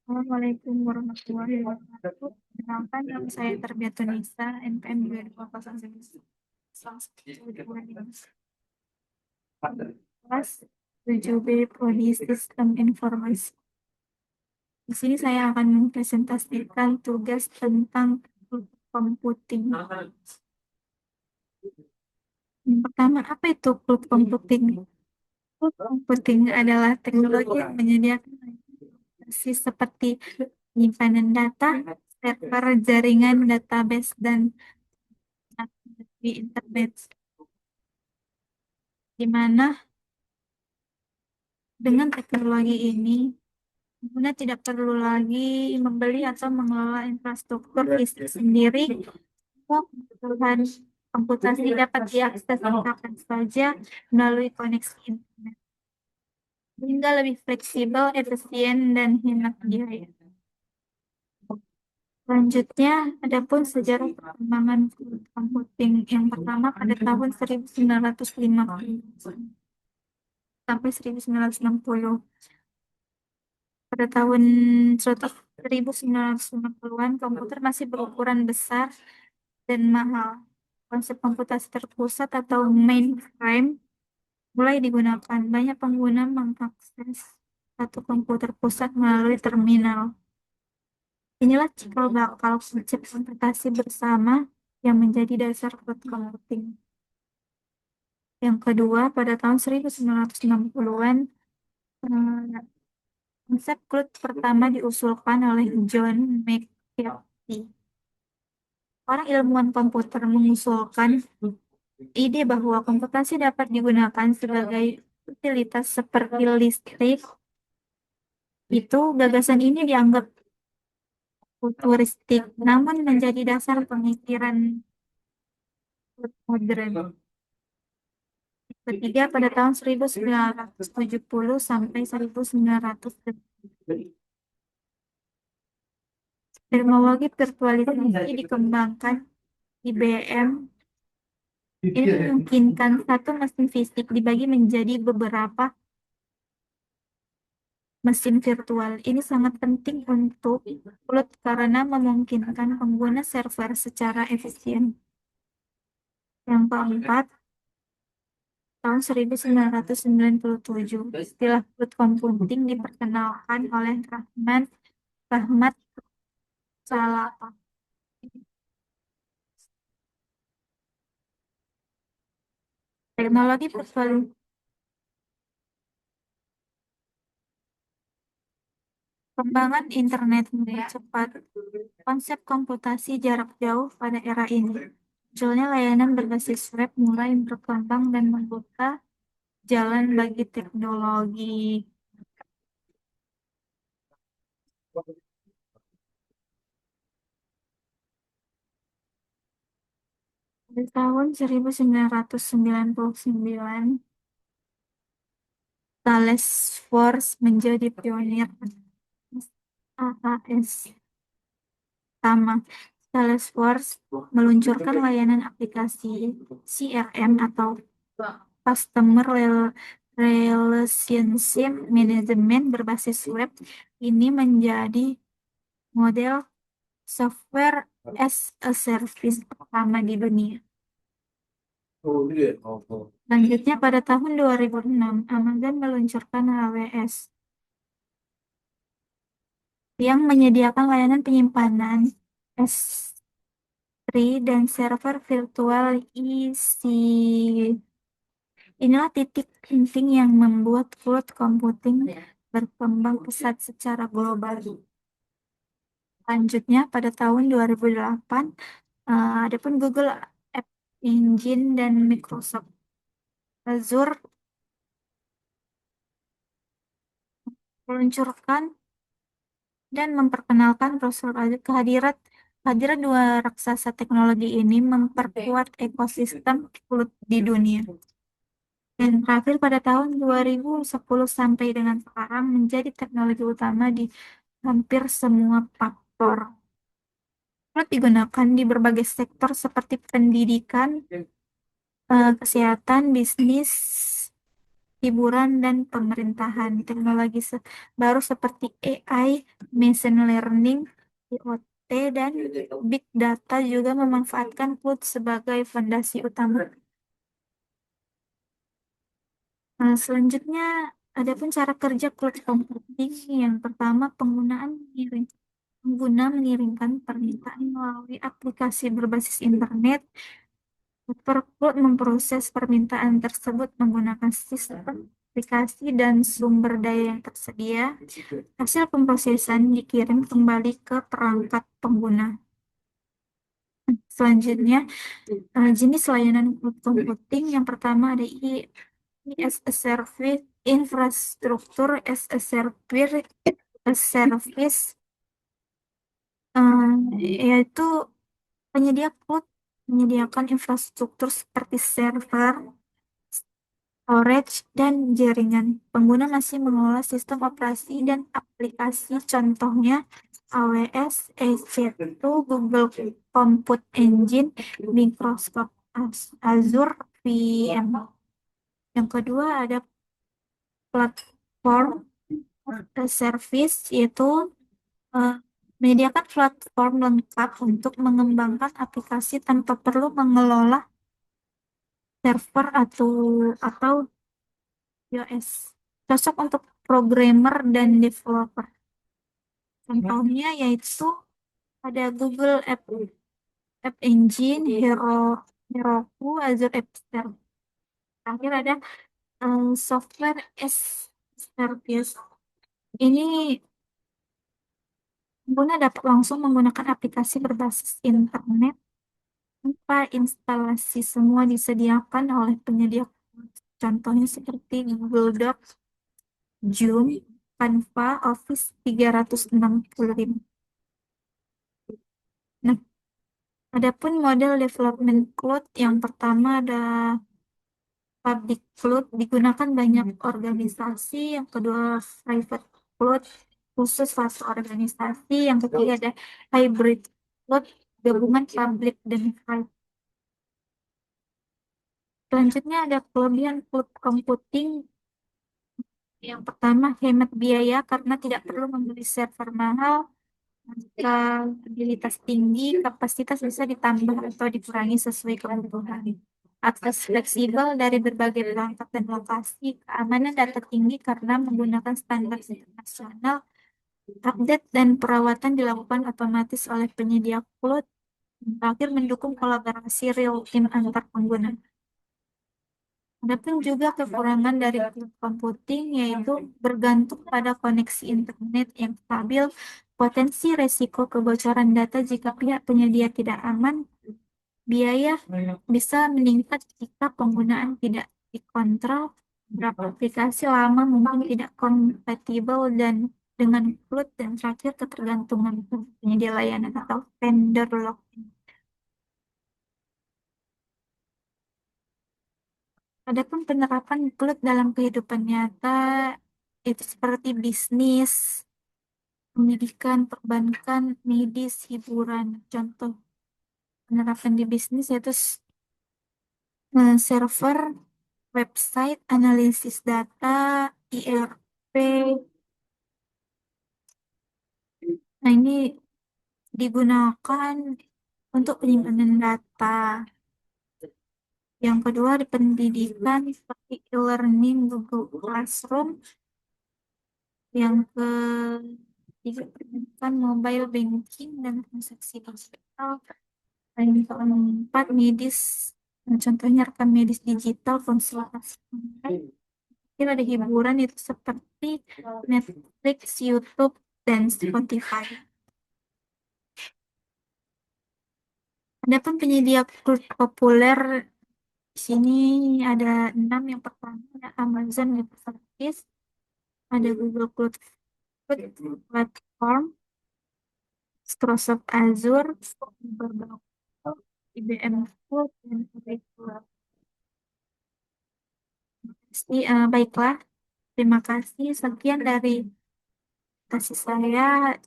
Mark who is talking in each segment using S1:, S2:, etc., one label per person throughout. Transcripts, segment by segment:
S1: Assalamualaikum warahmatullahi wabarakatuh. Perkenalkan, nama saya Terbiatunisa, NPM 2021. Kelas 7B Prodi Sistem Informasi. Di sini saya akan mempresentasikan tugas tentang computing. Yang pertama, apa itu cloud computing? Cloud computing adalah teknologi yang menyediakan aplikasi seperti penyimpanan data, server, jaringan, database, dan di internet, di mana dengan teknologi ini pengguna tidak perlu lagi membeli atau mengelola infrastruktur fisik sendiri. Semua kebutuhan komputasi dapat diakses kapan saja melalui koneksi internet, sehingga lebih fleksibel, efisien, dan hemat biaya. Selanjutnya, adapun sejarah perkembangan computing yang pertama pada tahun 1950 sampai 1960. Pada tahun 1950-an, komputer masih berukuran besar dan mahal. Konsep komputasi terpusat atau mainframe mulai digunakan. Banyak pengguna mengakses satu komputer pusat melalui terminal. Inilah cikal bakal konsep komputasi bersama yang menjadi dasar cloud computing. Yang kedua, pada tahun 1960-an, eh, konsep cloud pertama diusulkan oleh John McAfee. Orang ilmuwan komputer mengusulkan ide bahwa komputasi dapat digunakan sebagai utilitas seperti listrik. Gagasan ini dianggap futuristik, namun menjadi dasar pemikiran modern. Ketiga, pada tahun 1970 sampai 1980, teknologi virtualisasi dikembangkan. IBM ini memungkinkan satu mesin fisik dibagi menjadi beberapa mesin virtual. Ini sangat penting untuk cloud karena memungkinkan pengguna server secara efisien. Yang keempat, tahun 1997, istilah cloud computing diperkenalkan oleh Rahmat Salah. Teknologi virtual Perkembangan internet mulai cepat. Konsep komputasi jarak jauh pada era ini. Munculnya layanan berbasis web mulai berkembang dan membuka jalan bagi teknologi. Di tahun 1999, Thales Force menjadi pionir AAS. Pertama, Salesforce meluncurkan layanan aplikasi CRM atau Customer Relationship Management berbasis web. Ini menjadi model software as a service pertama di dunia. Selanjutnya, pada tahun 2006, Amazon meluncurkan AWS yang menyediakan layanan penyimpanan S3 dan server virtual EC. Inilah titik penting yang membuat cloud computing berkembang pesat secara global. Selanjutnya, pada tahun 2008, adapun Google App Engine dan Microsoft Azure meluncurkan dan memperkenalkan browser Azure. Kehadiran dua raksasa teknologi ini memperkuat ekosistem cloud di dunia. Dan terakhir, pada tahun 2010 sampai dengan sekarang menjadi teknologi utama di hampir semua faktor. Cloud digunakan di berbagai sektor seperti pendidikan, kesehatan, bisnis, hiburan, dan pemerintahan. Teknologi baru seperti AI, machine learning, IoT, dan big data juga memanfaatkan cloud sebagai fondasi utama. Selanjutnya, adapun cara kerja cloud computing yang pertama penggunaan mengirim. Pengguna mengirimkan permintaan melalui aplikasi berbasis internet. Server cloud memproses permintaan tersebut menggunakan sistem aplikasi dan sumber daya yang tersedia. Hasil pemrosesan dikirim kembali ke perangkat pengguna. Selanjutnya, jenis layanan cloud computing yang pertama ada as a service, infrastruktur as a service, yaitu penyedia cloud menyediakan infrastruktur seperti server, storage, dan jaringan. Pengguna masih mengelola sistem operasi dan aplikasi, contohnya AWS, EC2, Google Compute Engine, Microsoft Azure, VM. Yang kedua ada platform service, yaitu eh, menyediakan platform lengkap untuk mengembangkan aplikasi tanpa perlu mengelola server atau iOS. Cocok untuk programmer dan developer. Contohnya yaitu ada Google App Engine, Heroku, Azure App Store. Terakhir ada software as service. Ini pengguna dapat langsung menggunakan aplikasi berbasis internet tanpa instalasi, semua disediakan oleh penyedia. Contohnya seperti Google Docs, Zoom, Canva, Office 365. Nah, adapun model development cloud yang pertama ada public cloud digunakan banyak organisasi, yang kedua private cloud khusus satu organisasi, yang ketiga ada hybrid cloud gabungan public dan private. Selanjutnya ada kelebihan cloud computing. Yang pertama, hemat biaya karena tidak perlu membeli server mahal. Stabilitas tinggi, kapasitas bisa ditambah atau dikurangi sesuai kebutuhan. Akses fleksibel dari berbagai perangkat dan lokasi, keamanan data tinggi karena menggunakan standar internasional, update dan perawatan dilakukan otomatis oleh penyedia cloud. Terakhir, mendukung kolaborasi real-time antar pengguna. Adapun juga kekurangan dari cloud computing yaitu bergantung pada koneksi internet yang stabil, potensi resiko kebocoran data jika pihak penyedia tidak aman, biaya bisa meningkat jika penggunaan tidak dikontrol, beberapa aplikasi lama mungkin tidak kompatibel dan dengan cloud, dan terakhir ketergantungan penyedia layanan atau vendor lock-in. Adapun penerapan cloud dalam kehidupan nyata itu seperti bisnis, pendidikan, perbankan, medis, hiburan. Contoh penerapan di bisnis yaitu server, website, analisis data, ERP. Nah, ini digunakan untuk penyimpanan data. Yang kedua di pendidikan seperti e-learning, Google Classroom. Yang ketiga pendidikan, mobile banking dan transaksi digital. Yang keempat medis, contohnya rekam medis digital, konsultasi online. Ini ada hiburan itu seperti Netflix, YouTube, dan Spotify. Adapun penyedia cloud populer di sini ada 6. Yang pertama ada Amazon Web Service, ada Google Cloud Platform, Microsoft Azure, Google Cloud, IBM Cloud, dan Oracle. Baiklah, terima kasih. Sekian dari kasih saya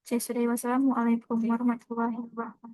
S1: sudah. Wassalamualaikum warahmatullahi wabarakatuh.